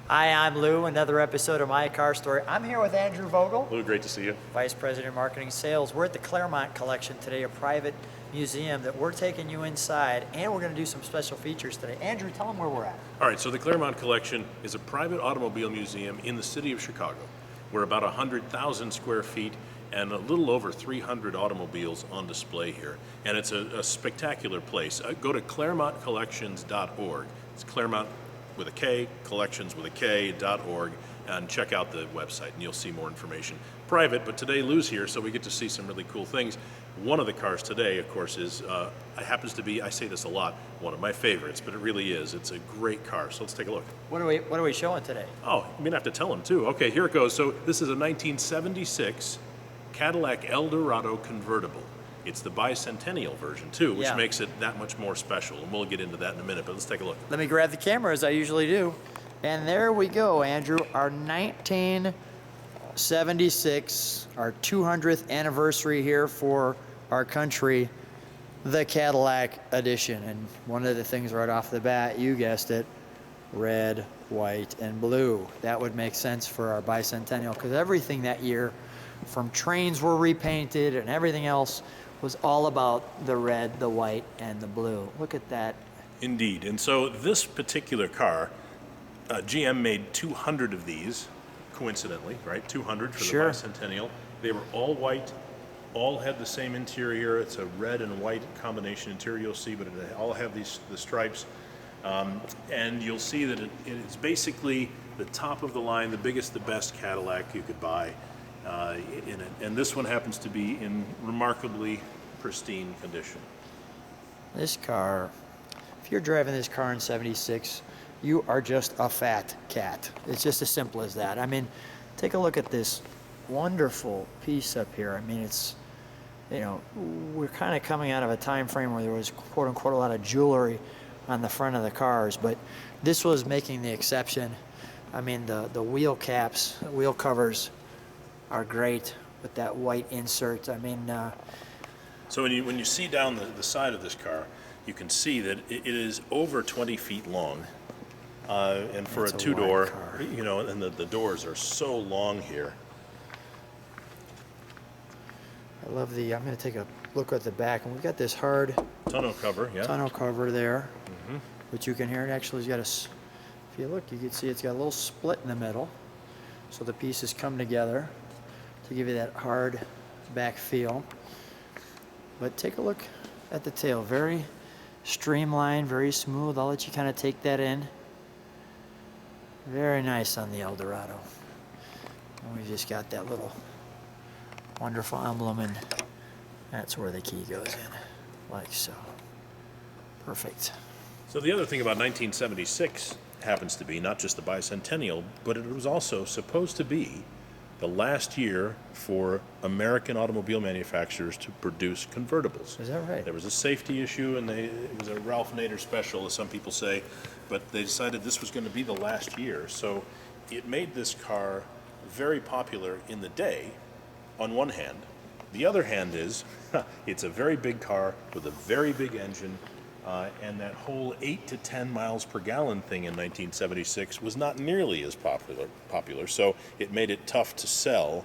Hi, I'm Lou. Another episode of My Car Story. I'm here with Andrew Vogel, Lou, great to see you. Vice President of Marketing Sales. We're at the Klairmont Collection today, a private museum that we're taking you inside, and we're going to do some special features today. Andrew, tell them where we're at. All right, so the Klairmont Collection is a private automobile museum in the city of Chicago. We're about 100,000 square feet and a little over 300 automobiles on display here. And it's a spectacular place. Go to KlairmontKollections.org. It's Klairmont with a K, collections with a K.org, and check out the website and you'll see more information. Private, but today Lou's here, so we get to see some really cool things. One of the cars today, of course, is happens to be, I say this a lot, one of my favorites, but it really is. It's a great car, so let's take a look. What are we showing today? Oh, you may have to tell them too. Okay, here it goes. So this is a 1976 Cadillac Eldorado Convertible. It's the Bicentennial version too, which makes it that much more special, and we'll get into that in a minute, but let's take a look. Let me grab the camera as I usually do. And there we go, Andrew, our 1976, our 200th anniversary here for our country, the Cadillac edition. And one of the things right off the bat, you guessed it, red, white, and blue. That would make sense for our Bicentennial, because everything that year, from trains were repainted and everything else, was all about the red, the white, and the blue. Look at that. Indeed, and so this particular car, GM made 200 of these, coincidentally, right? 200 for the Bicentennial. They were all white, all had the same interior. It's a red and white combination interior, you'll see, but they all have the stripes. And you'll see that it's basically the top of the line, the biggest, the best Cadillac you could buy in it. And this one happens to be in remarkably pristine condition. This car, if you're driving this car in 76, you are just a fat cat. It's just as simple as that. I mean, take a look at this wonderful piece up here. I mean, it's, you know, we're kind of coming out of a time frame where there was quote unquote a lot of jewelry on the front of the cars, but this was making the exception. I mean, the wheel caps, the wheel covers are great with that white insert. I mean, so when you see down the side of this car, you can see that it is over 20 feet long, and for a two-door, you know, and the doors are so long here. I love the. I'm going to take a look at the back, and we've got this hard tonneau cover, tonneau cover there, which you can hear. It actually has got a. If you look, you can see it's got a little split in the middle, so the pieces come together to give you that hard back feel. But take a look at the tail. Very streamlined, very smooth. I'll let you kind of take that in. Very nice on the Eldorado. And we just got that little wonderful emblem, and that's where the key goes in, like so. Perfect. So the other thing about 1976 happens to be not just the Bicentennial, but it was also supposed to be the last year for American automobile manufacturers to produce convertibles. Is that right? There was a safety issue, and it was a Ralph Nader special, as some people say, but they decided this was going to be the last year. So it made this car very popular in the day, on one hand. The other hand is, it's a very big car with a very big engine, and that whole 8 to 10 miles per gallon thing in 1976 was not nearly as popular. So it made it tough to sell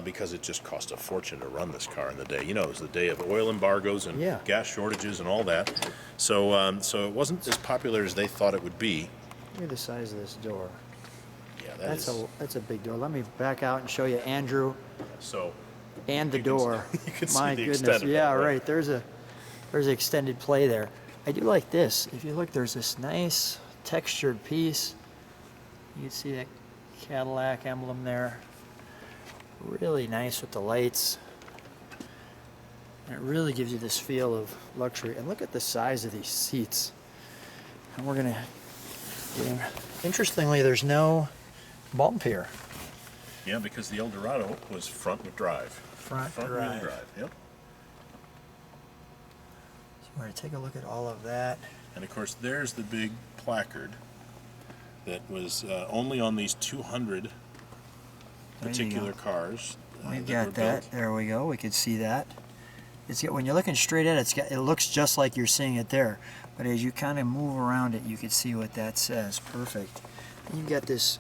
because it just cost a fortune to run this car in the day. You know, it was the day of oil embargoes and gas shortages and all that. So so it wasn't as popular as they thought it would be. Look at the size of this door. Yeah, that's a big door. Let me back out and show you Andrew. So and the door. You can My see the goodness. extent of Yeah, that, right. There's extended play there. I do like this. If you look, there's this nice textured piece. You can see that Cadillac emblem there. Really nice with the lights. And it really gives you this feel of luxury. And look at the size of these seats. And we're gonna get in. Interestingly, there's no bump here. Yeah, because the Eldorado was front-wheel drive. Front-wheel drive, yep. We're going to take a look at all of that. And of course, there's the big placard that was only on these 200 particular cars. We've got that. There we go. We could see that. When you're looking straight at it, it looks just like you're seeing it there. But as you kind of move around it, you can see what that says. Perfect. You've got this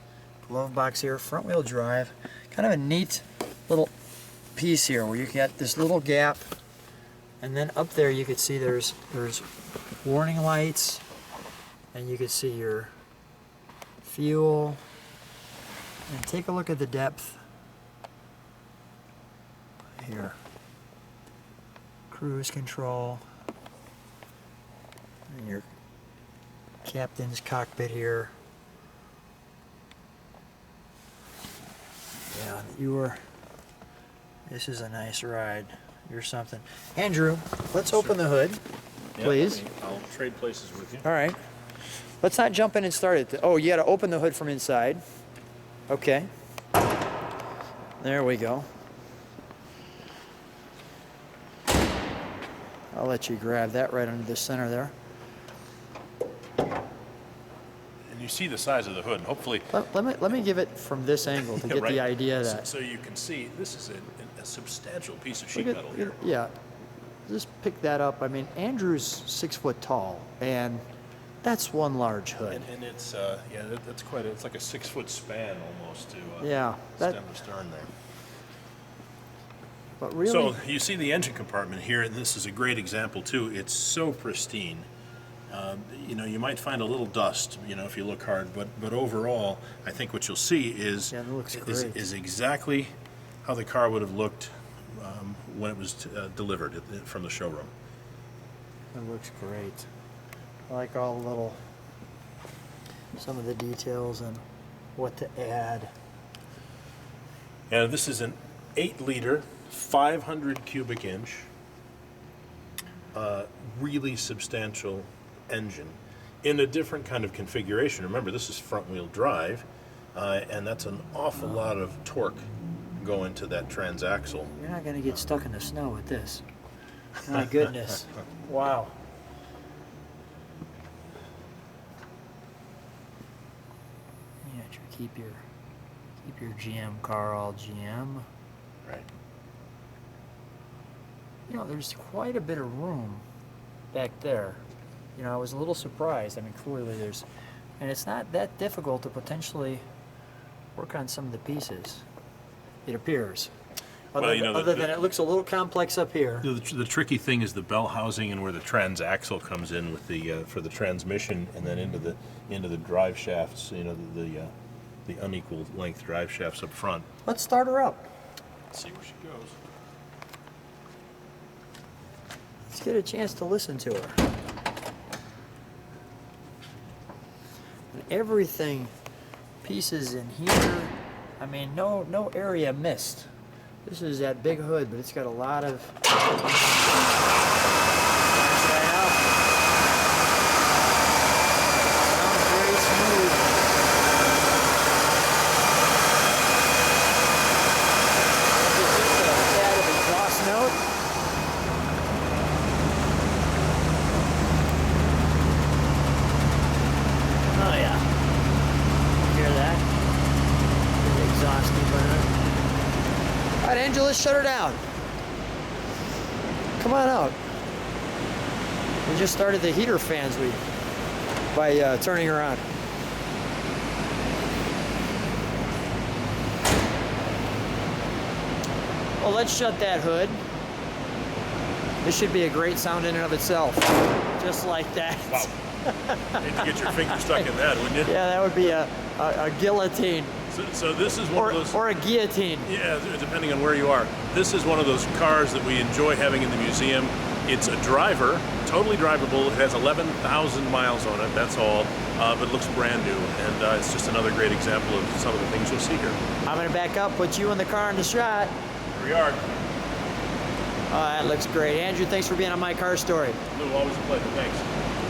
glove box here, front wheel drive. Kind of a neat little piece here where you got this little gap, and then up there you can see there's warning lights, and you can see your fuel. And take a look at the depth here. Cruise control. And your captain's cockpit here. Yeah, this is a nice ride. You're something. Andrew, let's open the hood, please. I'll trade places with you. All right. Let's not jump in and start it. Oh, you got to open the hood from inside. Okay. There we go. I'll let you grab that right under the center there. And you see the size of the hood, and hopefully... Let me give it from this angle to get right. the idea that... So you can see, this is a substantial piece of sheet metal here. Yeah. Just pick that up. I mean, Andrew's 6 foot tall, and that's one large hood. And it's, that's quite it's like a 6 foot span almost to stem to stern there. But really... So you see the engine compartment here, and this is a great example too. It's so pristine. You might find a little dust, if you look hard, but overall, I think what you'll see is it looks great. is exactly how the car would have looked when it was delivered from the showroom. It looks great. I like all the some of the details and what to add. And this is an 8-liter, 500 cubic inch, really substantial engine in a different kind of configuration. Remember, this is front wheel drive, and that's an awful lot of torque going to that transaxle. You're not going to get stuck in the snow with this. My goodness. Wow. Yeah, keep your GM car all GM. Right. There's quite a bit of room back there. I was a little surprised. I mean, clearly and it's not that difficult to potentially work on some of the pieces. It appears. Other than it looks a little complex up here. The tricky thing is the bell housing and where the transaxle comes in with the for the transmission, and then into the drive shafts. The unequal length drive shafts up front. Let's start her up. Let's see where she goes. Let's get a chance to listen to her. And everything, pieces in here. I mean, no area missed. This is that big hood, but it's got a lot of... Sounds very smooth. Just a tad of exhaust note. Oh yeah. Hear that? The exhaust burner. All right, Angela, let's shut her down. Come on out. We just started the heater fans by turning her on. Well, let's shut that hood. This should be a great sound in and of itself. Just like that. Wow. Need to get your finger stuck in that, wouldn't you? Yeah, that would be a guillotine. So this is one of those... Or a guillotine. Yeah, depending on where you are. This is one of those cars that we enjoy having in the museum. It's a driver, totally drivable. It has 11,000 miles on it, that's all. But it looks brand new. And it's just another great example of some of the things you'll see here. I'm going to back up, put you in the car in the shot. Here we are. Oh, that looks great. Andrew, thanks for being on My Car Story. Lou, always a pleasure. Thanks.